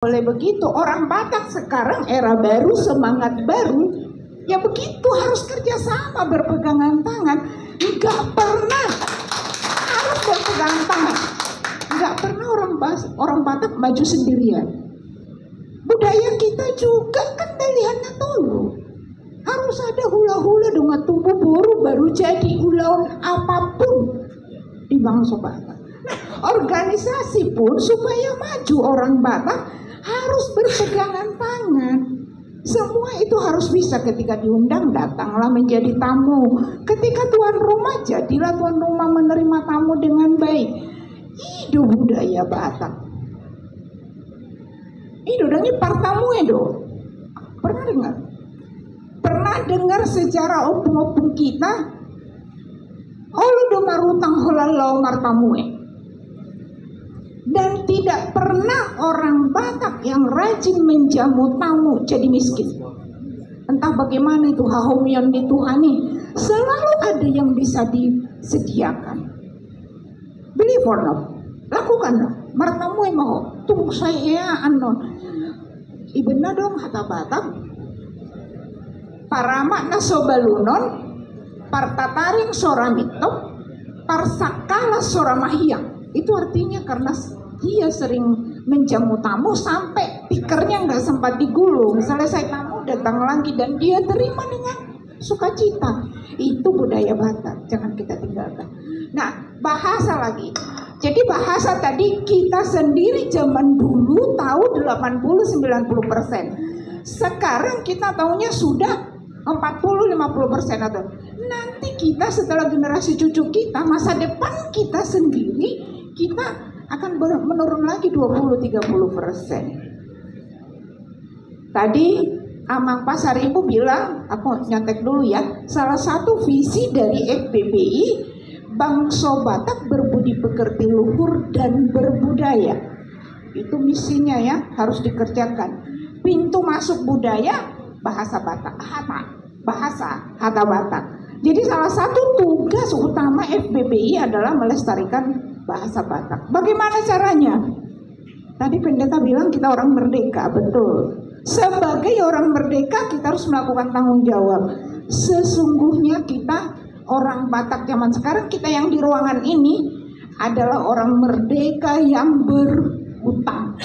Oleh begitu, orang Batak sekarang era baru, semangat baru, ya begitu harus kerjasama, berpegangan tangan. Nggak pernah harus berpegangan tangan. Nggak pernah orang Batak maju sendirian. Budaya kita juga kan dalihannya dulu. Harus ada hula-hula dengan tubuh baru jadi ulaun apapun di bangsa Batak. Nah, organisasi pun supaya maju orang Batak harus berpegangan tangan. Semua itu harus bisa. Ketika diundang, datanglah menjadi tamu. Ketika tuan rumah, jadilah tuan rumah menerima tamu dengan baik. Itu budaya Batak. Itu dangi partamu itu. Pernah dengar? Pernah dengar sejarah opung-opung kita? Olu do marutang holalau martamue. Dan tidak pernah orang Batak yang rajin menjamu tamu jadi miskin. Entah bagaimana itu hahomion dituhani, selalu ada yang bisa disediakan. Believe or not, lakukanlah. Martamu mau tunggu saya anon. Ibeuna dong hata Batak. Parama na sobalunon, partataring soramitop, parsakala soramahiyang. Itu artinya karena dia sering menjamu tamu sampai tikernya nggak sempat digulung. Selesai tamu datang lagi dan dia terima dengan sukacita. Itu budaya Batak, jangan kita tinggalkan. Nah, bahasa lagi. Jadi bahasa tadi kita sendiri zaman dulu tahu 80-90%. Sekarang kita tahunya sudah 40-50% atau nanti kita setelah generasi cucu kita, masa depan kita sendiri, kita akan menurun lagi 20-30%. Tadi Amang Pasar Ibu bilang, aku nyantek dulu ya, salah satu visi dari FBBI, bangsa Batak berbudi pekerti luhur dan berbudaya. Itu misinya ya, harus dikerjakan. Pintu masuk budaya, bahasa Batak, hata Batak. Jadi salah satu tugas utama FBBI adalah melestarikan bahasa Batak. Bagaimana caranya? Tadi pendeta bilang kita orang merdeka, betul. Sebagai orang merdeka kita harus melakukan tanggung jawab. Sesungguhnya kita orang Batak zaman sekarang, kita yang di ruangan ini adalah orang merdeka yang berhutang.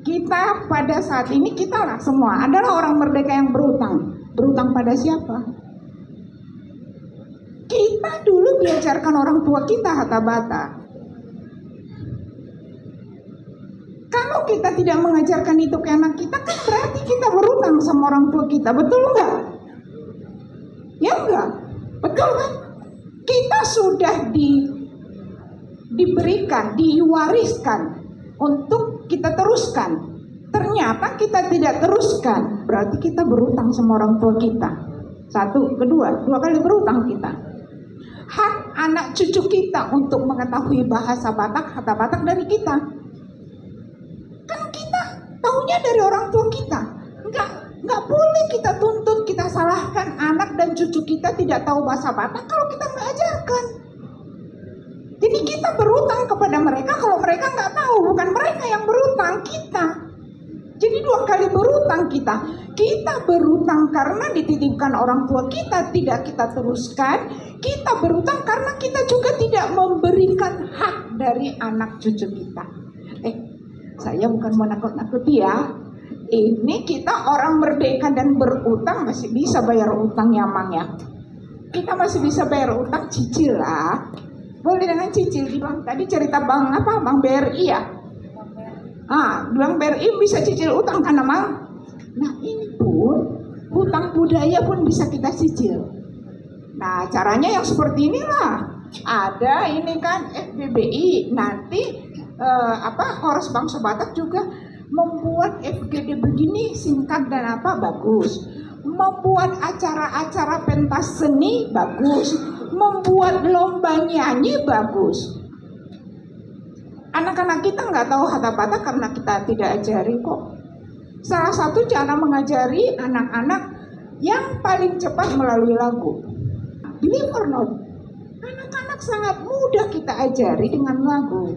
Kita pada saat ini, kita lah semua adalah orang merdeka yang berhutang. Berhutang pada siapa? Kita dulu diajarkan orang tua kita hata Batak. Kalau kita tidak mengajarkan itu ke anak kita, kan berarti kita berhutang sama orang tua kita, betul enggak? Ya enggak? Betul kan? Kita sudah diberikan, diwariskan untuk kita teruskan. Ternyata kita tidak teruskan, berarti kita berhutang sama orang tua kita. Satu, kedua, dua kali berhutang kita. Hak anak cucu kita untuk mengetahui bahasa Batak, kata Batak dari kita. Kan kita tahunya dari orang tua kita. Nggak boleh kita tuntut, kita salahkan anak dan cucu kita tidak tahu bahasa Batak kalau kita nggak ajarkan. Jadi kita berhutang kepada mereka kalau mereka nggak tahu, bukan mereka yang berhutang, kita. Jadi dua kali berhutang kita. Kita berhutang karena dititipkan orang tua kita, tidak kita teruskan. Kita berhutang karena kita juga tidak memberikan hak dari anak cucu kita. Saya bukan mau nakut-nakuti ya. Ini kita orang merdeka dan berutang masih bisa bayar utang ya Mang ya. Kita masih bisa bayar utang, cicil lah. Boleh dengan cicil. Bilang tadi cerita Bang BRI ya. Bilang BRI bisa cicil utang kan Mang. Nah ini pun hutang budaya pun bisa kita cicil. Nah caranya yang seperti inilah. Ada ini kan FBBI nanti Horos Bangsa Batak juga membuat FGD begini singkat dan bagus. Membuat acara-acara pentas seni bagus. Membuat lomba nyanyi bagus. Anak-anak kita nggak tahu hata Batak karena kita tidak ajari kok. Salah satu cara mengajari anak-anak yang paling cepat melalui lagu. Believe or not, anak-anak sangat mudah kita ajari dengan lagu.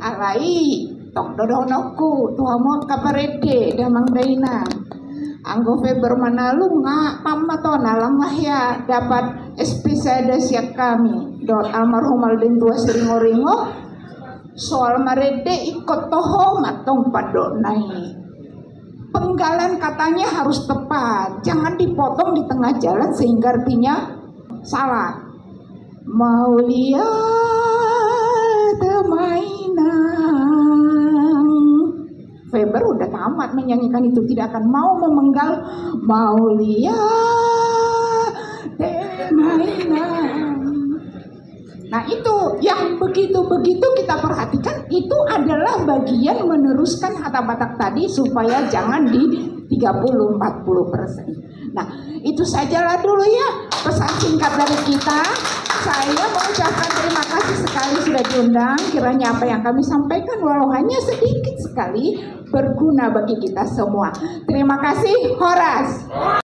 Alai, tok dodonoku tuhamot kaparede damang daina anggo Feber Manalu nga pamatona lamah ya dapat spesiada siap kami dot almarhum Alden tua seringo-ringo soal marede ikut toho matong padonai. Penggalan katanya harus tepat, jangan dipotong di tengah jalan sehingga artinya salah. Mau lihat mainan. Feber udah tamat menyanyikan itu, tidak akan mau memenggal. Mau lihat mainan. Nah itu yang begitu-begitu kita perhatikan, itu adalah bagian meneruskan kata Batak tadi supaya jangan di 30-40%. Nah itu sajalah dulu ya pesan singkat dari kita. Saya mengucapkan terima kasih sekali sudah diundang. Kiranya apa yang kami sampaikan walau hanya sedikit sekali berguna bagi kita semua. Terima kasih, Horas.